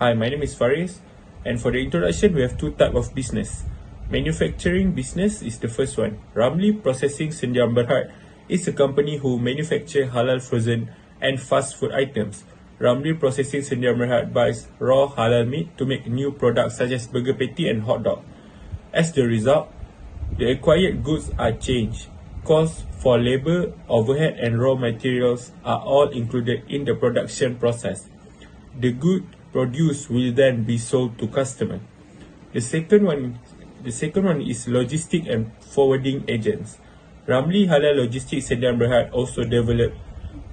Hi, my name is Faris, and for the introduction, we have two types of business. Manufacturing business is the first one. Ramli Processing Sdn Bhd is a company who manufacture halal frozen and fast food items. Ramli Processing Sdn Bhd buys raw halal meat to make new products such as burger patty and hot dog. As the result, the acquired goods are changed. Costs for labor, overhead and raw materials are all included in the production process. The good produced will then be sold to customer. The second one is logistic and forwarding agents. Ramli Halal Logistics Sdn Bhd also developed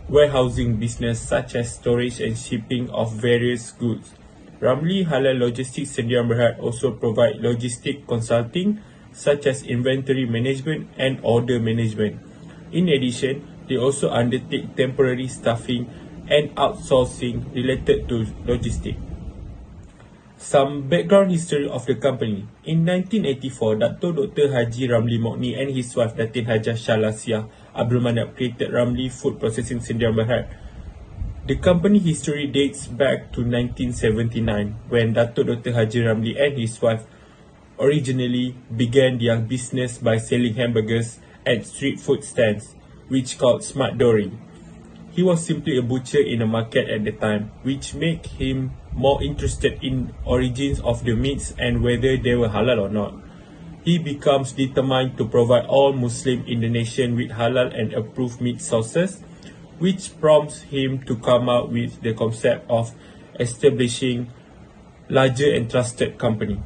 warehousing business such as storage and shipping of various goods. Ramli Halal Logistics Sdn Bhd also provide logistic consulting such as inventory management and order management. In addition, they also undertake temporary staffing and outsourcing related to logistics. Some background history of the company. In 1984, Dr. Haji Ramli Mokni and his wife Datin Hajah Shalasia Abdul Manap created Ramli Food Processing Sdn Bhd. The company history dates back to 1979 when Dr. Haji Ramli and his wife originally began their business by selling hamburgers at street food stands, which called Smart Dory. He was simply a butcher in a market at the time, which made him more interested in origins of the meats and whether they were halal or not. He becomes determined to provide all Muslims in the nation with halal and approved meat sources, which prompts him to come up with the concept of establishing larger and trusted company.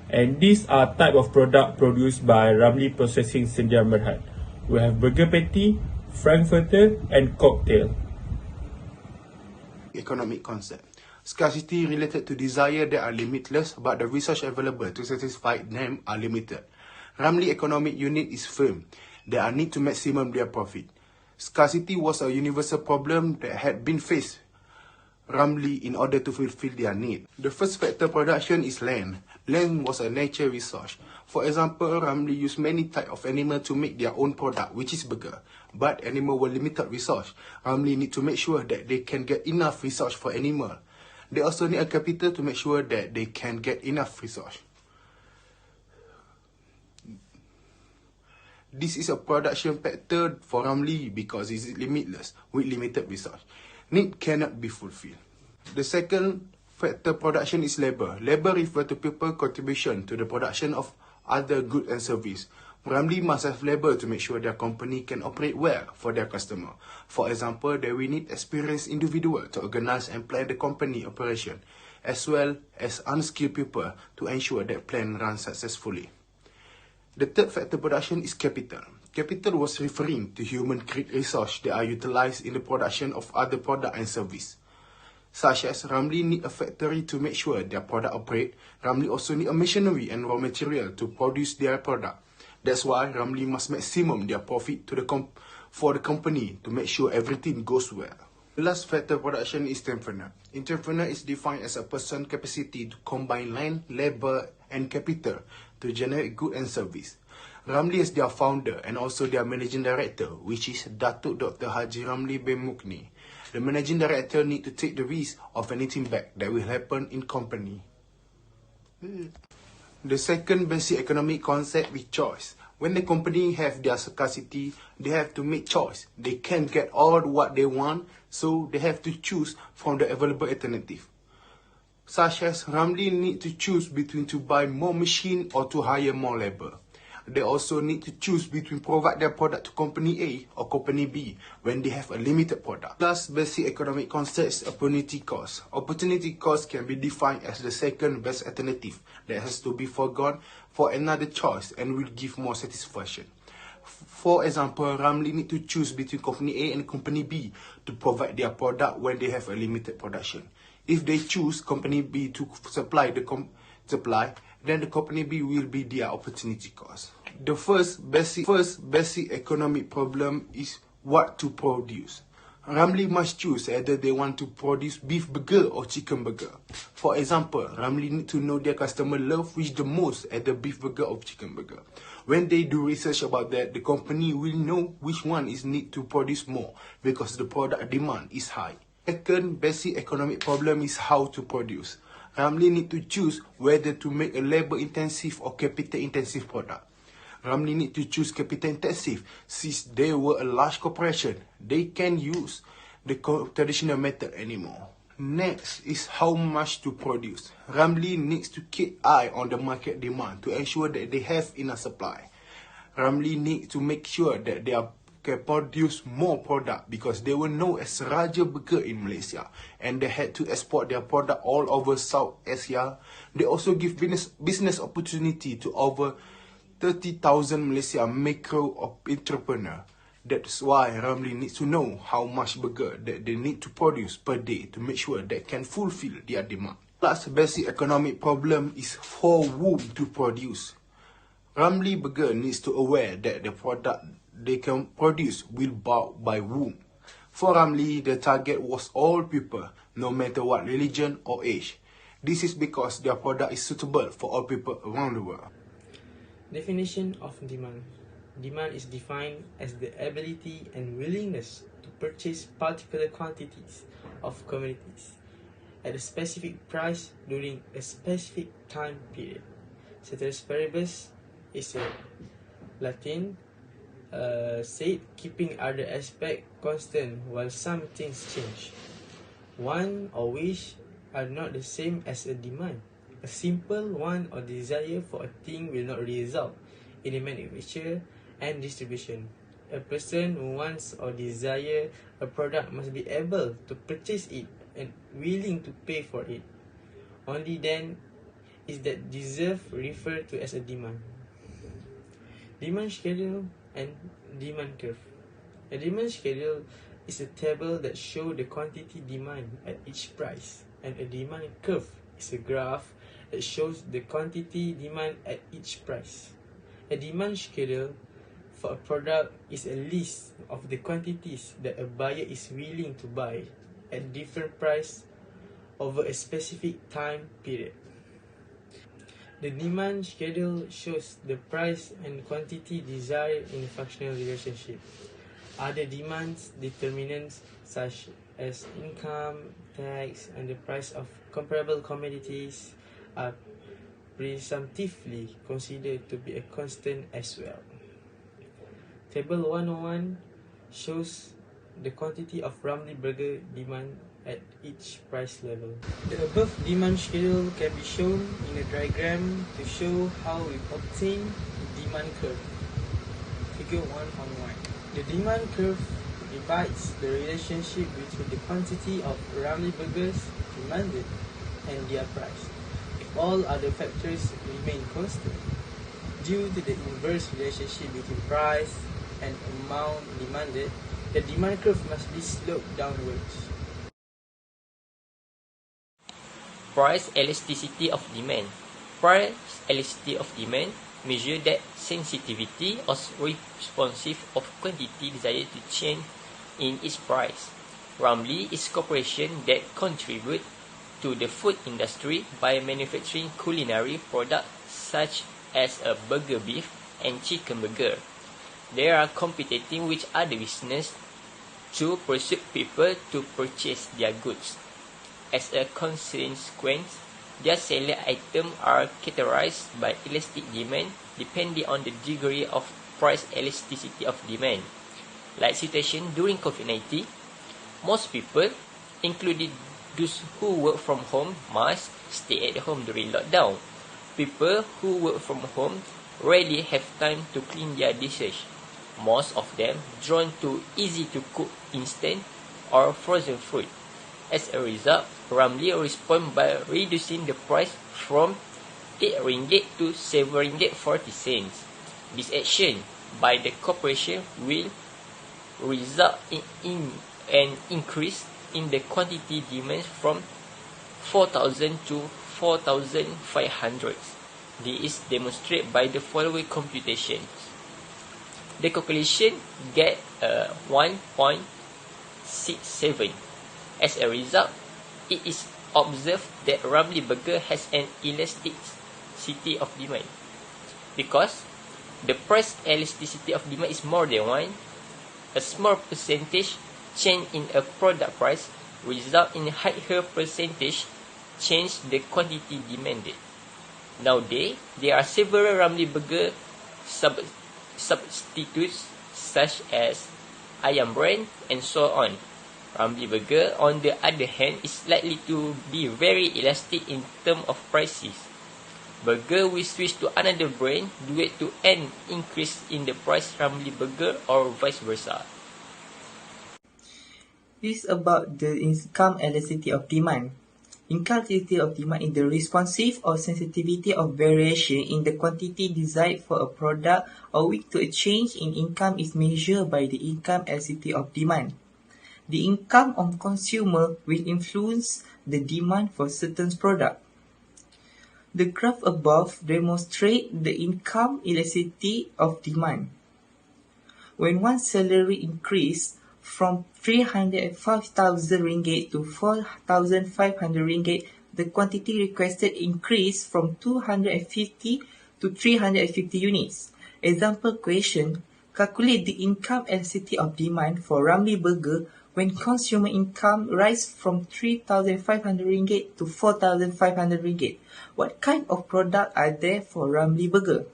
And these are type of product produced by Ramli Processing Sdn Bhd. We have burger patty, frankfurter and cocktail. Economic concept. Scarcity related to desire that are limitless, but the resource available to satisfy them are limited. Ramli economic unit is firm. They are need to maximum their profit. Scarcity was a universal problem that had been faced Ramli in order to fulfill their need. The first factor production is land. Land was a nature resource. For example, Ramli used many types of animal to make their own product, which is burger. But animal were limited resource. Ramli need to make sure that they can get enough resource for animal. They also need a capital to make sure that they can get enough resource. This is a production factor for Ramli because it is limitless with limited resource. Need cannot be fulfilled. The second factor production is labor. Labor refers to people contribution to the production of other goods and service. Ramli must have labor to make sure their company can operate well for their customer. For example, they will need experienced individual to organize and plan the company operation, as well as unskilled people to ensure that plan runs successfully. The third factor production is capital. Capital was referring to human resources that are utilized in the production of other product and service. Such as Ramli need a factory to make sure their product operate. Ramli also need a machinery and raw material to produce their product. That's why Ramli must maximum their profit for the company to make sure everything goes well. The last factor production is entrepreneur. Entrepreneur is defined as a person's capacity to combine land, labor, and capital to generate goods and service. Ramli is their founder and also their managing director, which is Datuk Dr. Haji Ramli bin Mukni. The managing director need to take the risk of anything bad that will happen in company. The second basic economic concept is choice. When the company have their scarcity, they have to make choice. They can't get all what they want, so they have to choose from the available alternative. Such as Ramli need to choose between to buy more machine or to hire more labor. They also need to choose between provide their product to company A or company B when they have a limited product. Last basic economic concept is opportunity cost. Opportunity cost can be defined as the second best alternative that has to be forgone for another choice and will give more satisfaction. For example, Ramli need to choose between company A and company B to provide their product when they have a limited production. If they choose company B to supply then the company B will be their opportunity cost. The first basic economic problem is what to produce. Ramli must choose either they want to produce beef burger or chicken burger. For example, Ramli need to know their customer love which the most, either beef burger or chicken burger. When they do research about that, the company will know which one is need to produce more because the product demand is high. Second basic economic problem is how to produce. Ramli need to choose whether to make a labor-intensive or capital-intensive product. Ramli need to choose capital-intensive since they were a large corporation. They can use the traditional method anymore. Next is how much to produce. Ramli needs to keep eye on the market demand to ensure that they have enough supply. Ramli needs to make sure that they can produce more product because they were known as Raja Burger in Malaysia and they had to export their product all over South Asia. They also give business opportunity to over 30,000 Malaysia micro entrepreneur. That's why Ramli needs to know how much burger that they need to produce per day to make sure they can fulfill their demand. Last basic economic problem is for whom to produce. Ramli Burger needs to aware that the product they can produce will bought by whom. For Ramli, the target was all people, no matter what religion or age. This is because their product is suitable for all people around the world. Definition of demand. Demand is defined as the ability and willingness to purchase particular quantities of commodities at a specific price during a specific time period. Ceteris paribus is a Latin said keeping other aspect constant while some things change. Want or wish are not the same as a demand. A simple want or desire for a thing will not result in a manufacture and distribution. A person who wants or desire a product must be able to purchase it and willing to pay for it. Only then is that deserve referred to as a demand. Demand schedule and demand curve. A demand schedule is a table that shows the quantity demand at each price, and a demand curve is a graph that shows the quantity demand at each price. A demand schedule for a product is a list of the quantities that a buyer is willing to buy at different price over a specific time period. The demand schedule shows the price and quantity desired in a functional relationship. Other demands determinants such as income, tax, and the price of comparable commodities are presumptively considered to be a constant as well. Table 101 shows the quantity of Ramli Burger demand at each price level. The above demand schedule can be shown in a diagram to show how we obtain the demand curve. Figure 1 on 1. The demand curve divides the relationship between the quantity of Ramli burgers demanded and their price. If all other factors remain constant, due to the inverse relationship between price and amount demanded, the demand curve must be sloped downwards. Price elasticity of demand. Price elasticity of demand measure that sensitivity or responsive of quantity desired to change in its price. Ramli is a corporation that contribute to the food industry by manufacturing culinary products such as a burger beef and chicken burger. They are competing with other business to persuade people to purchase their goods. As a consequence, their selling items are categorized by elastic demand depending on the degree of price elasticity of demand. Like situation during COVID-19, most people, including those who work from home, must stay at home during lockdown. People who work from home rarely have time to clean their dishes. Most of them drawn to easy-to-cook instant or frozen food. As a result, Ramli respond by reducing the price from 8 ringgit to 7 ringgit 40 cents. This action by the corporation will result in an increase in the quantity demand from 4,000 to 4,500. This is demonstrated by the following computations. The calculation get 1.67. As a result, it is observed that Ramli Burger has an elasticity of demand. Because the price elasticity of demand is more than 1, a small percentage change in a product price result in higher percentage change the quantity demanded. Nowadays, there are several Ramly burger substitutes such as ayam brand and so on. Ramly burger, on the other hand, is likely to be very elastic in terms of prices. Burger will switch to another brand due to an increase in the price Ramly burger or vice versa. It's about the income elasticity of demand. Income elasticity of demand is the responsive or sensitivity of variation in the quantity desired for a product or weak to a change in income is measured by the income elasticity of demand. The income of consumer will influence the demand for certain product. The graph above demonstrates the income elasticity of demand. When one's salary increased from 305,000 ringgit to 4,500 ringgit, the quantity requested increased from 250 to 350 units. Example question: calculate the income elasticity of demand for Ramly burger when consumer income rise from 3,500 ringgit to 4,500 ringgit. What kind of product are there for Ramly burger?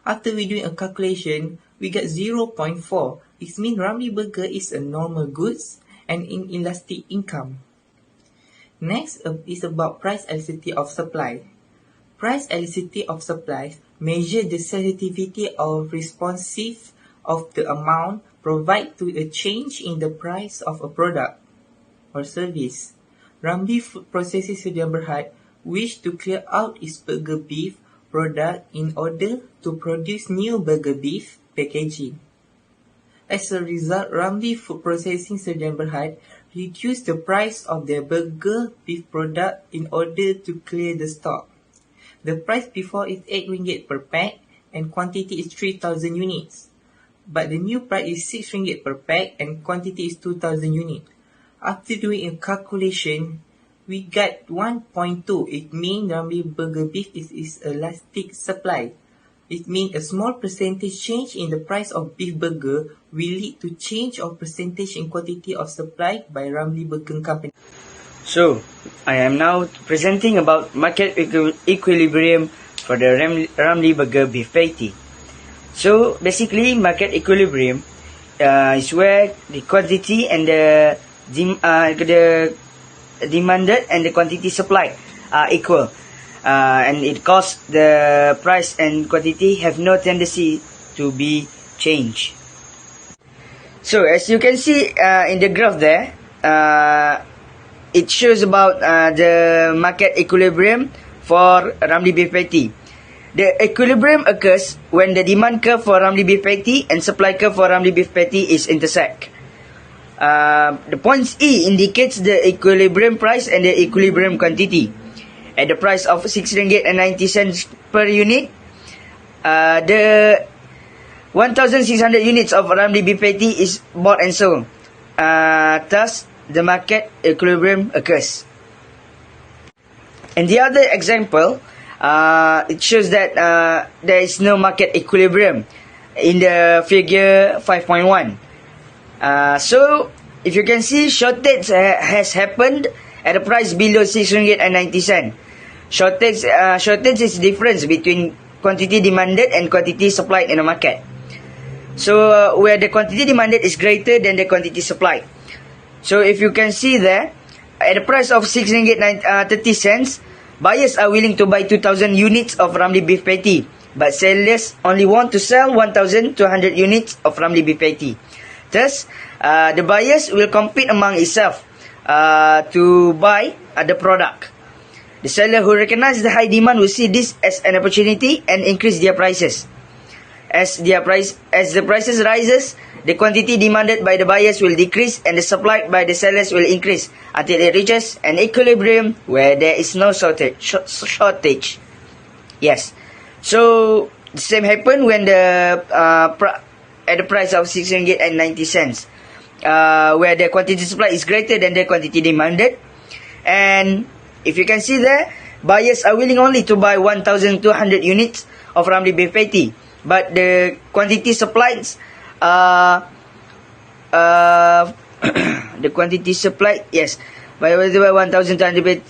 After we doing a calculation, we get 0.4. It means Ramly burger is a normal goods and inelastic income. Next is about price elasticity of supply. Price elasticity of supply measure the sensitivity or responsive of the amount provided to a change in the price of a product or service. Ramly Food Processing Sdn Bhd wish to clear out its burger beef product in order to produce new burger beef packaging. As a result, Ramly Food Processing Sdn Bhd reduced the price of their burger beef product in order to clear the stock. The price before is 8 ringgit per pack and quantity is 3,000 units. But the new price is 6 ringgit per pack and quantity is 2,000 units. After doing a calculation, we got 1.2. It means Ramly burger beef is elastic supply. It means a small percentage change in the price of beef burger will lead to change of percentage in quantity of supply by Ramly Burger Company. So, I am now presenting about market equilibrium for the Ramly burger beef patty. So, basically, market equilibrium is where the quantity and the demanded and the quantity supplied are equal. And it causes the price and quantity have no tendency to be changed. So, as you can see in the graph there, it shows about the market equilibrium for Ramly beef patty. The equilibrium occurs when the demand curve for Ramly beef patty and supply curve for Ramly beef patty is intersect. The points E indicates the equilibrium price and the equilibrium quantity. At the price of 6 ringgit and 90 cents per unit, the 1,600 units of Ramly beef patty is bought and sold. Thus, the market equilibrium occurs. And the other example, it shows that there is no market equilibrium in the figure 5.1. So, if you can see, shortage has happened at a price below 6 ringgit and 90 cents. Shortage is difference between quantity demanded and quantity supplied in the market. So, where the quantity demanded is greater than the quantity supplied. So, if you can see there, at the price of 6 ringgit 30 cents, buyers are willing to buy 2,000 units of Ramly beef patty, but sellers only want to sell 1,200 units of Ramly beef patty. Thus, the buyers will compete among itself to buy the product. The seller who recognize the high demand will see this as an opportunity and increase their prices. As the prices rises, the quantity demanded by the buyers will decrease and the supply by the sellers will increase until it reaches an equilibrium where there is no shortage. Yes. So, the same happen when at the price of 6 ringgit and 90 cents, where the quantity supply is greater than the quantity demanded. And if you can see there, buyers are willing only to buy 1,200 units of Ramly beef patty, but the quantity supplied the quantity supplied, yes, by 1,200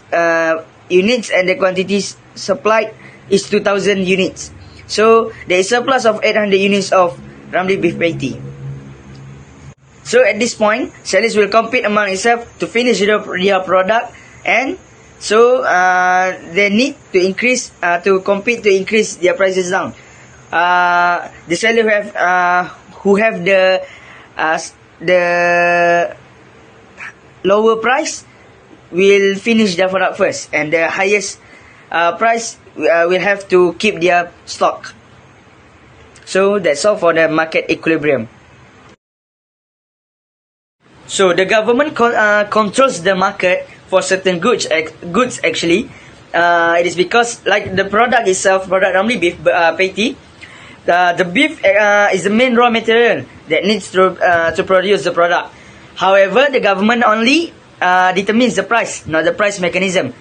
units, and the quantity supplied is 2,000 units. So there is surplus of 800 units of Ramly beef patty. So at this point, sellers will compete among themselves to finish their product, and so they need to increase to compete to increase their prices down. The seller who have the lower price will finish their product first, and the highest price will have to keep their stock. So that's all for the market equilibrium. So the government controls the market for certain goods. Actually, it is because, like the product itself, product Ramly beef patty, the beef is the main raw material that needs to produce the product. However, the government only determines the price, not the price mechanism.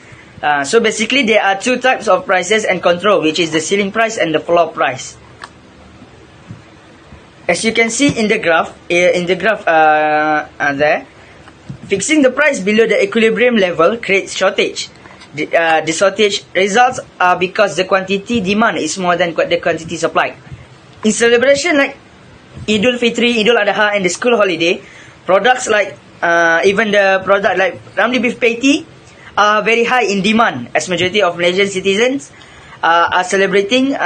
So basically, there are two types of prices and control, which is the ceiling price and the floor price. As you can see in the graph, there, fixing the price below the equilibrium level creates shortage. The shortage results because the quantity demand is more than the quantity supply. In celebration like Idul Fitri, Idul Adha, and the school holiday, products like even the product like Ramly beef patty are very high in demand, as majority of Malaysian citizens are celebrating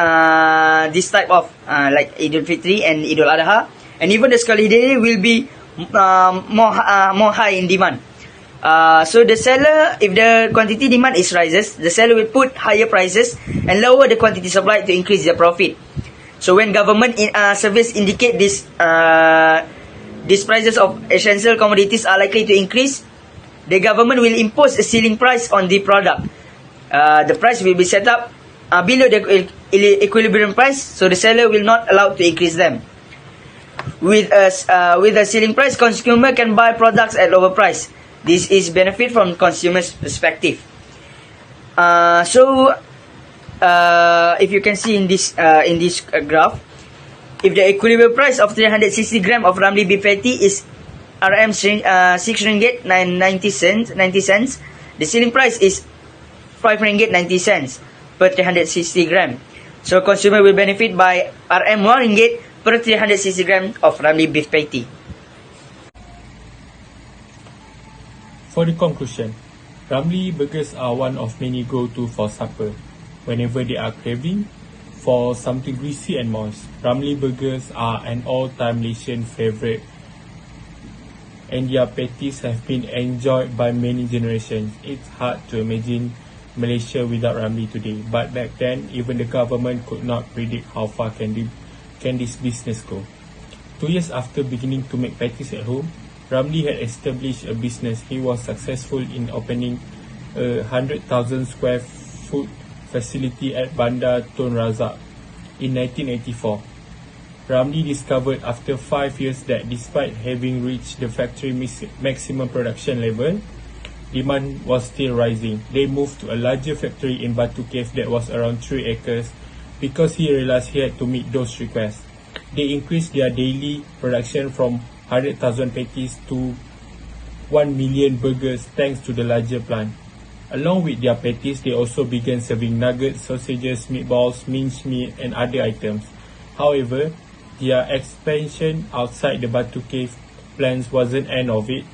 this type of like Idul Fitri and Idul Adha, and even the school holiday will be more high in demand. So the seller, if the quantity demand is rises, the seller will put higher prices and lower the quantity supply to increase their profit. So when government service indicate these prices of essential commodities are likely to increase, the government will impose a ceiling price on the product. The price will be set up below the equilibrium price, so the seller will not allow to increase them. With a ceiling price, consumer can buy products at lower price. This is benefit from consumer's perspective. If you can see in this graph, if the equilibrium price of 360 gram of Ramly beef patty is RM 6 ringgit 90 cents, the ceiling price is 5 ringgit 90 cents per 360 gram. So consumer will benefit by RM 1 ringgit per 360 gram of Ramly beef patty. For the conclusion, Ramly burgers are one of many go-to for supper. Whenever they are craving for something greasy and moist, Ramly burgers are an all-time Malaysian favourite, and their patties have been enjoyed by many generations. It's hard to imagine Malaysia without Ramly today, but back then, even the government could not predict how far can this business go. 2 years after beginning to make patties at home, Ramly had established a business. He was successful in opening a 100,000 square foot facility at Bandar Tun Razak in 1984. Ramly discovered after 5 years that despite having reached the factory maximum production level, demand was still rising. They moved to a larger factory in Batu Cave that was around 3 acres because he realized he had to meet those requests. They increased their daily production from 100,000 patties to 1 million burgers thanks to the larger plant. Along with their patties, they also began serving nuggets, sausages, meatballs, minced meat, and other items. However, their expansion outside the Batu Cave plans wasn't end of it.